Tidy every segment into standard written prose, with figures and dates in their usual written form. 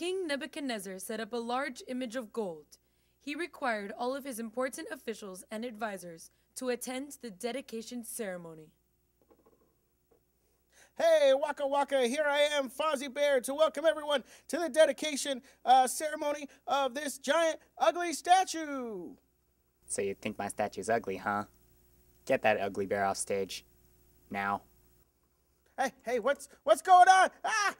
King Nebuchadnezzar set up a large image of gold. He required all of his important officials and advisors to attend the dedication ceremony. Hey, Waka Waka, here I am, Fozzie Bear, to welcome everyone to the dedication ceremony of this giant, ugly statue. So you think my statue's ugly, huh? Get that ugly bear off stage. Now. Hey, what's going on? Ah!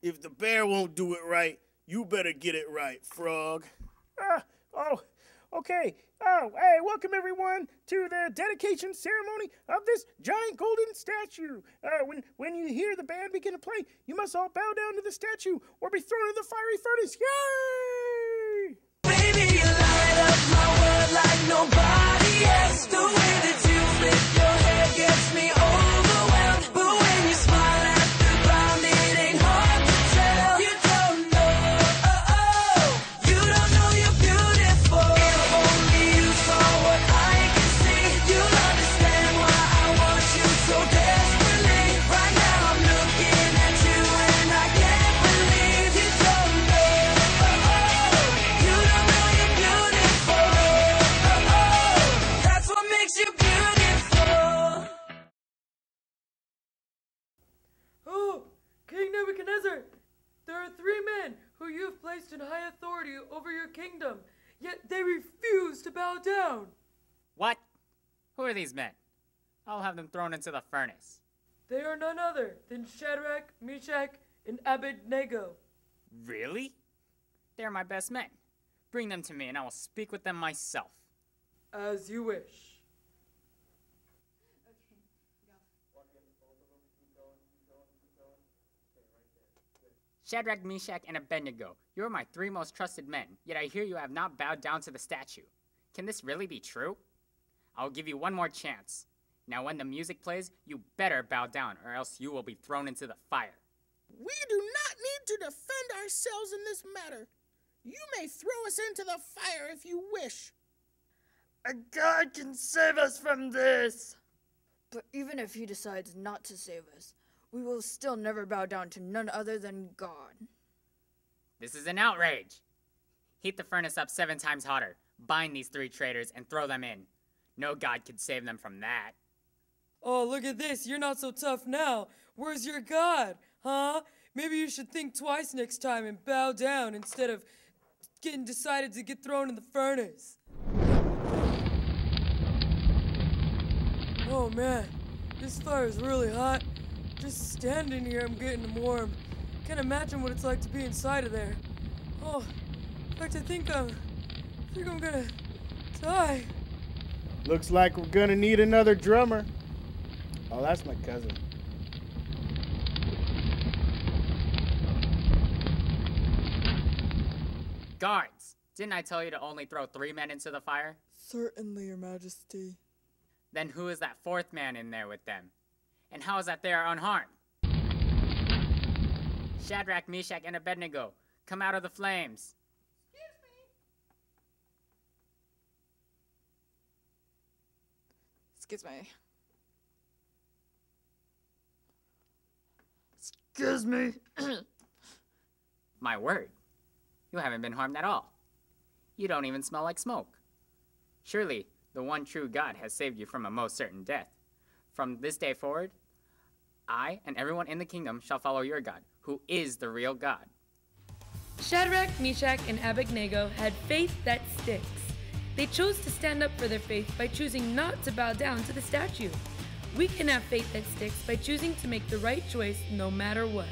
If the bear won't do it right, you better get it right, frog. Okay. Hey, welcome everyone to the dedication ceremony of this giant golden statue. When you hear the band begin to play, you must all bow down to the statue or be thrown in the fiery furnace. Yay! Baby, you light up my world like nobody else. The way that you flip your hair gets me overwhelmed. But when you smile at the ground, it ain't hard to tell. You don't know, you don't know you're beautiful. If only you saw what I can see, you'll understand why I want you so desperately. Right now I'm looking at you and I can't believe you don't know, you don't know you're beautiful. That's what makes you beautiful. Oh, King Nebuchadnezzar! There are 3 men who you have placed in high authority over your kingdom, yet they refuse to bow down. What? Who are these men? I'll have them thrown into the furnace. They are none other than Shadrach, Meshach, and Abednego. Really? They're my best men. Bring them to me and I will speak with them myself. As you wish. Shadrach, Meshach, and Abednego, you are my 3 most trusted men, yet I hear you have not bowed down to the statue. Can this really be true? I'll give you one more chance. Now when the music plays, you better bow down or else you will be thrown into the fire. We do not need to defend ourselves in this matter. You may throw us into the fire if you wish. A god can save us from this! But even if he decides not to save us, we will still never bow down to none other than God. This is an outrage. Heat the furnace up 7 times hotter, bind these 3 traitors, and throw them in. No god could save them from that. Oh, look at this. You're not so tough now. Where's your God? Huh? Maybe you should think twice next time and bow down instead of getting decided to get thrown in the furnace. Oh man, this fire is really hot. Just standing here, I'm getting warm. Can't imagine what it's like to be inside of there. Oh, in fact, I think I'm gonna die. Looks like we're gonna need another drummer. Oh, that's my cousin. Guards, didn't I tell you to only throw 3 men into the fire? Certainly, Your Majesty. Then who is that 4th man in there with them? And how is that they are unharmed? Shadrach, Meshach, and Abednego, come out of the flames. Excuse me. Excuse me. My word, you haven't been harmed at all. You don't even smell like smoke. Surely, the one true God has saved you from a most certain death. From this day forward, I and everyone in the kingdom shall follow your God, who is the real God. Shadrach, Meshach, and Abednego had faith that sticks. They chose to stand up for their faith by choosing not to bow down to the statue. We can have faith that sticks by choosing to make the right choice no matter what.